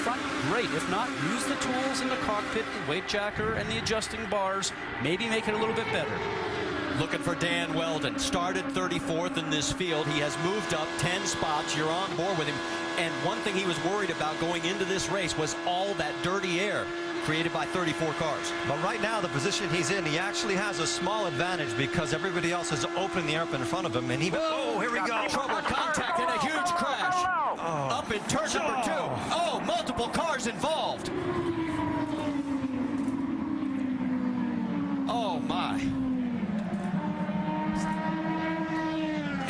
front, great. If not, use the tools in the cockpit, the weight jacker and the adjusting bars. Maybe make it a little bit better. Looking for Dan Wheldon. Started 34th in this field. He has moved up 10 spots. You're on board with him. And one thing he was worried about going into this race was all that dirty air created by 34 cars. But right now, the position he's in, he actually has a small advantage because everybody else is opening the air up in front of him. And he, oh, here we go. Trouble, contact, and a huge crash. Oh. Up in turn number 2. Oh, multiple cars involved. Oh, my.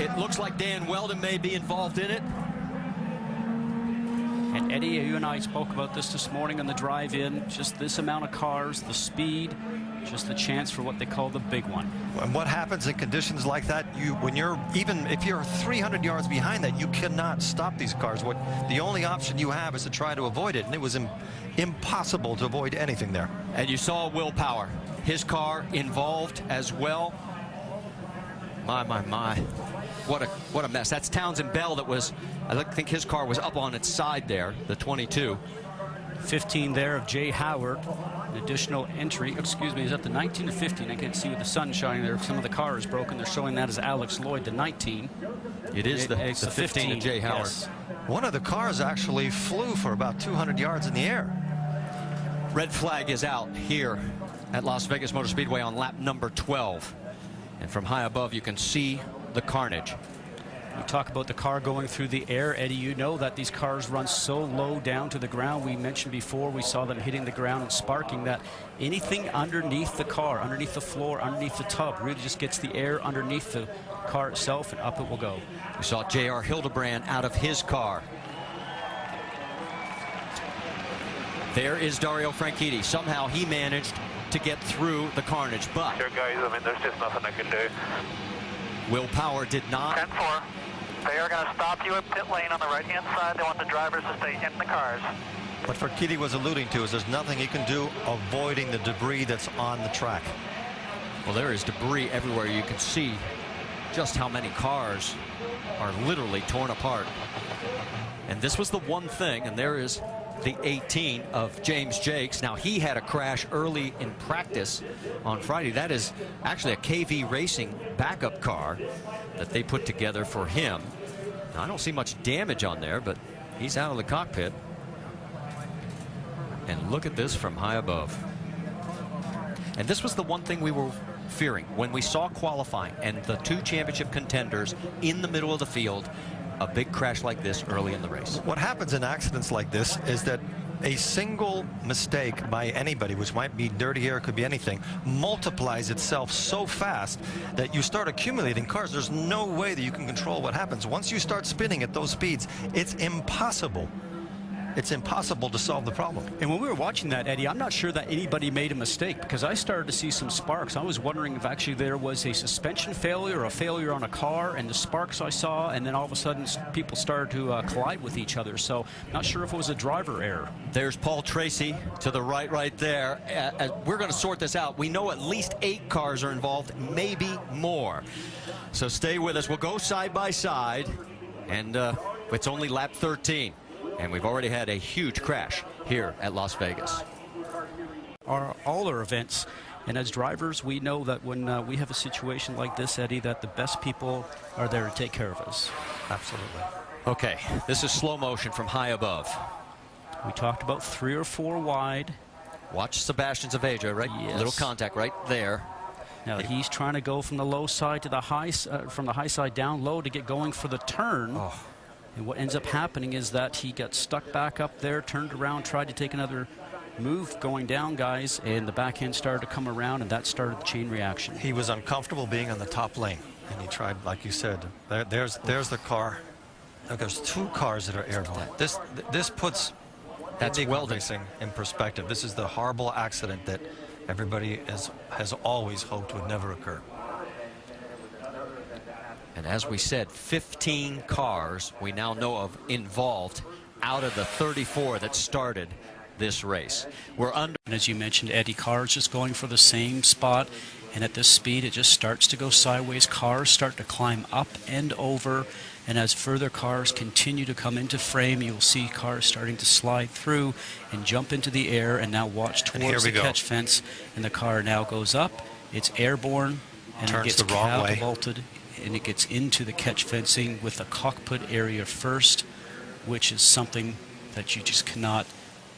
It looks like Dan Wheldon may be involved in it. And Eddie, you and I spoke about this morning on the drive-in. Just this amount of cars, the speed, just the chance for what they call the big one. And what happens in conditions like that, even if you're 300 yards behind that, you cannot stop these cars. The only option you have is to try to avoid it, and it was impossible to avoid anything there. And you saw Willpower, his car involved as well. My. What a mess. That's Townsend Bell that was, I think his car was up on its side there, the 22. 15 there of Jay Howard. An additional entry, excuse me, is that the 19 or 15? I can't see with the sun shining there. Some of the car is broken. They're showing that as Alex Lloyd, the 19. It is the 15 of Jay Howard. Yes. One of the cars actually flew for about 200 yards in the air. Red flag is out here at Las Vegas Motor Speedway on lap number 12. And from high above, you can see the carnage. We talk about the car going through the air. Eddie, you know that these cars run so low down to the ground. We mentioned before, we saw them hitting the ground and sparking, that anything underneath the car, underneath the floor, underneath the tub, really just gets the air underneath the car itself, and up it will go. We saw J.R. Hildebrand out of his car. There is Dario Franchitti. Somehow he managed to get through the carnage, but Sure, guys, I mean, there's just nothing I can do. Willpower did not. 10-4. They are going to stop you at pit lane on the right-hand side. They want the drivers to stay in the cars. What Franchitti was alluding to is there's nothing he can do avoiding the debris that's on the track. Well, there is debris everywhere. You can see just how many cars are literally torn apart. And this was the one thing, and there is the 18 of James Jakes. Now, he had a crash early in practice on Friday. That is actually a KV Racing backup car that they put together for him. Now, I don't see much damage on there, but he's out of the cockpit. And look at this from high above. And this was the one thing we were fearing when we saw qualifying and the two championship contenders in the middle of the field. A big crash like this early in the race. What happens in accidents like this is that a single mistake by anybody, which might be dirty air, could be anything, multiplies itself so fast that you start accumulating cars. There's no way that you can control what happens. Once you start spinning at those speeds, it's impossible. It's impossible to solve the problem. And when we were watching that, Eddie, I'm not sure that anybody made a mistake, because I started to see some sparks. I was wondering if actually there was a suspension failure or a failure on a car, and the sparks I saw, and then all of a sudden people started to collide with each other. So not sure if it was a driver error. There's Paul Tracy to the right there. We're going to sort this out. We know at least 8 cars are involved, maybe more. So stay with us. We'll go side by side, and it's only lap 13. And we've already had a huge crash here at Las Vegas. All our events, and as drivers, we know that when we have a situation like this, Eddie, that the best people are there to take care of us. Absolutely. Okay, this is slow motion from high above. We talked about 3 or 4 wide. Watch Sebastian Zaveja, right? Yes. Little contact right there. Now he's trying to go from the low side to the high, from the high side down low to get going for the turn. Oh. And what ends up happening is that he got stuck back up there, turned around, tried to take another move going down, guys, and the back end started to come around, and that started the chain reaction. He was uncomfortable being on the top lane, and he tried, like you said, there's the car. Look, there's 2 cars that are airborne. This puts Wheldon racing in perspective. This is the horrible accident that everybody has always hoped would never occur. And as we said, 15 cars we now know of involved out of the 34 that started this race. We're under. And as you mentioned, Eddie, cars just going for the same spot, and at this speed it just starts to go sideways. Cars start to climb up and over, And as further cars continue to come into frame, you'll see cars starting to slide through and jump into the air, and now watch towards the catch fence. And the car now goes up. It's airborne, and it gets catapulted, and it gets into the catch fencing with the cockpit area first, which is something that you just cannot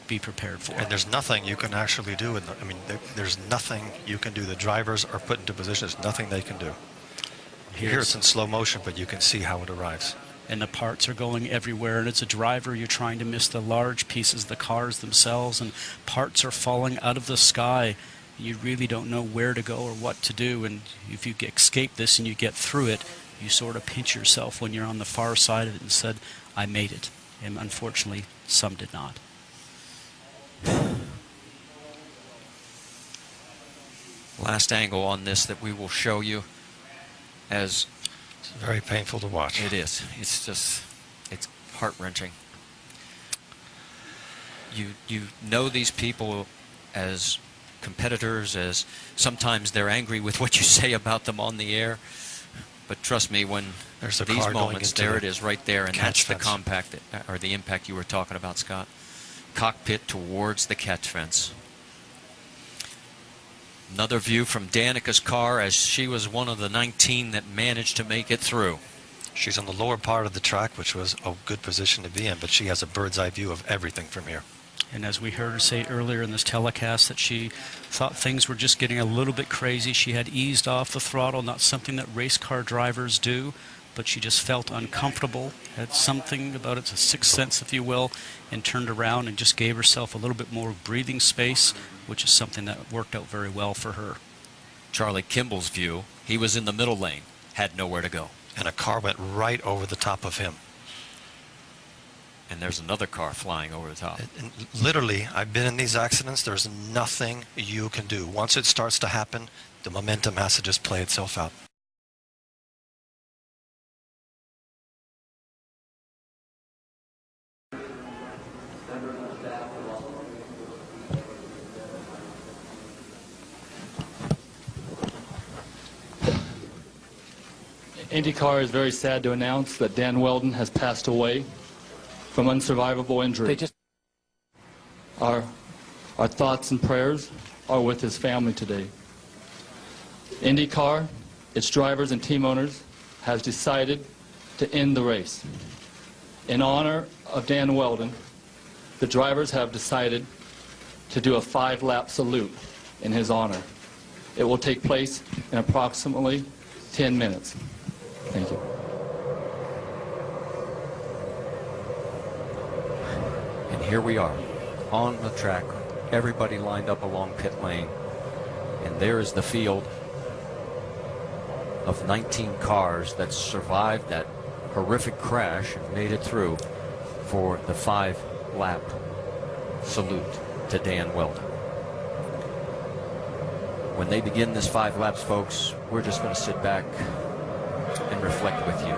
be prepared for. And there's nothing you can actually do. I mean, there's nothing you can do. The drivers are put into position. There's nothing they can do. Here it's in slow motion, but you can see how it arrives. And the parts are going everywhere, and as a driver, you're trying to miss the large pieces, the cars themselves, and parts are falling out of the sky. You really don't know where to go or what to do, and if you escape this and you get through it, you sort of pinch yourself when you're on the far side of it and said, I made it. And unfortunately, some did not. Last angle on this that we will show you, as it's very painful to watch. It is. It's just, it's heart-wrenching. You know these people as competitors, as sometimes they're angry with what you say about them on the air, but trust me, when there's these moments, there it is right there, and that's the compact or the impact you were talking about, Scott. Cockpit towards the catch fence. Another view from Danica's car, as she was one of the 19 that managed to make it through. She's on the lower part of the track, which was a good position to be in, but she has a bird's eye view of everything from here. And as we heard her say earlier in this telecast, that she thought things were just getting a little bit crazy. She had eased off the throttle, not something that race car drivers do, but she just felt uncomfortable, had something about it, a sixth sense, if you will, and turned around and just gave herself a little bit more breathing space, which is something that worked out very well for her. Charlie Kimball's view, he was in the middle lane, had nowhere to go. And a car went right over the top of him. And there's another car flying over the top. And literally, I've been in these accidents. There's nothing you can do. Once it starts to happen, the momentum has to just play itself out. IndyCar is very sad to announce that Dan Wheldon has passed away from unsurvivable injury. Our thoughts and prayers are with his family today. IndyCar, its drivers and team owners, has decided to end the race. In honor of Dan Wheldon, the drivers have decided to do a 5-lap salute in his honor. It will take place in approximately 10 minutes. Thank you. And here we are on the track, everybody lined up along pit lane, and there is the field of 19 cars that survived that horrific crash and made it through for the 5-lap salute to Dan Wheldon. When they begin this 5 laps, folks, we're just going to sit back and reflect with you.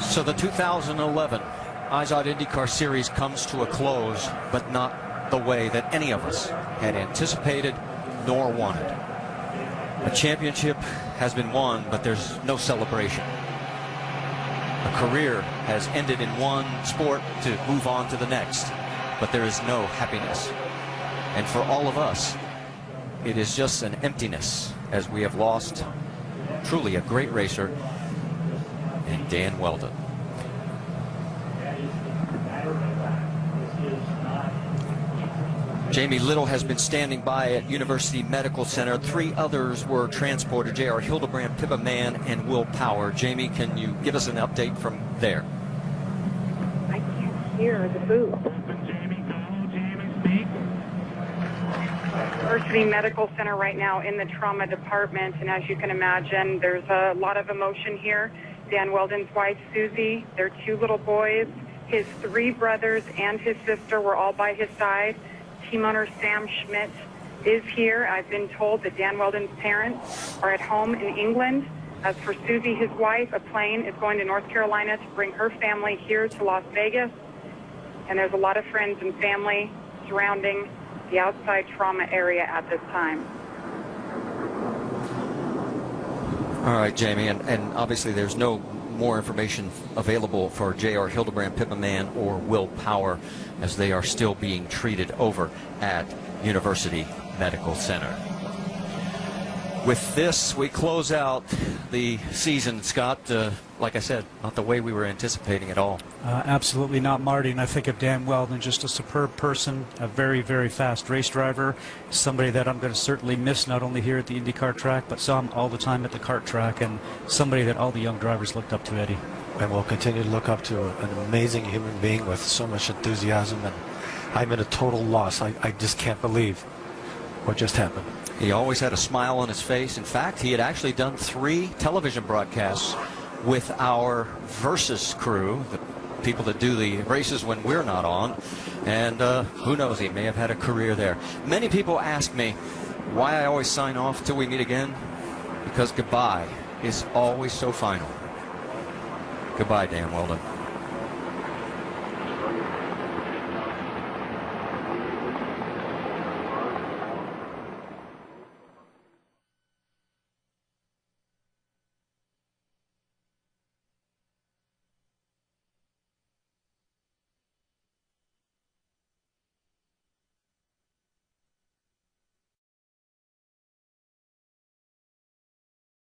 So the 2011 Izod IndyCar Series comes to a close, but not the way that any of us had anticipated nor wanted. A championship has been won, but there's no celebration. A career has ended in one sport to move on to the next, but there is no happiness. And for all of us, it is just an emptiness as we have lost truly a great racer in Dan Wheldon. Jamie Little has been standing by at University Medical Center. 3 others were transported: J.R. Hildebrand, Pippa Mann, and Will Power. Jamie, can you give us an update from there? I can't hear the booth. University Medical Center right now in the trauma department, and as you can imagine, there's a lot of emotion here. Dan Wheldon's wife, Susie, their 2 little boys, his 3 brothers, and his sister were all by his side. Team owner Sam Schmidt is here. I've been told that Dan Wheldon's parents are at home in England. As for Susie, his wife, a plane is going to North Carolina to bring her family here to Las Vegas. And there's a lot of friends and family surrounding the outside trauma area at this time. All right, Jamie, and obviously there's no more information available for J.R. Hildebrand, Pippa Mann, or Will Power, as they are still being treated over at University Medical Center. With this, we close out the season, Scott. Like I said, not the way we were anticipating at all. Absolutely not, Marty. And I think of Dan Wheldon, just a superb person, a very, very fast race driver, somebody that I'm going to certainly miss, not only here at the IndyCar track, but saw him all the time at the kart track, and somebody that all the young drivers looked up to, Eddie. And we'll continue to look up to an amazing human being with so much enthusiasm, and I'm at a total loss. I just can't believe what just happened. He always had a smile on his face. In fact, he had actually done 3 television broadcasts with our Versus crew, the people that do the races when we're not on. And who knows, he may have had a career there. Many people ask me why I always sign off till we meet again. Because goodbye is always so final. Goodbye, Dan Wheldon.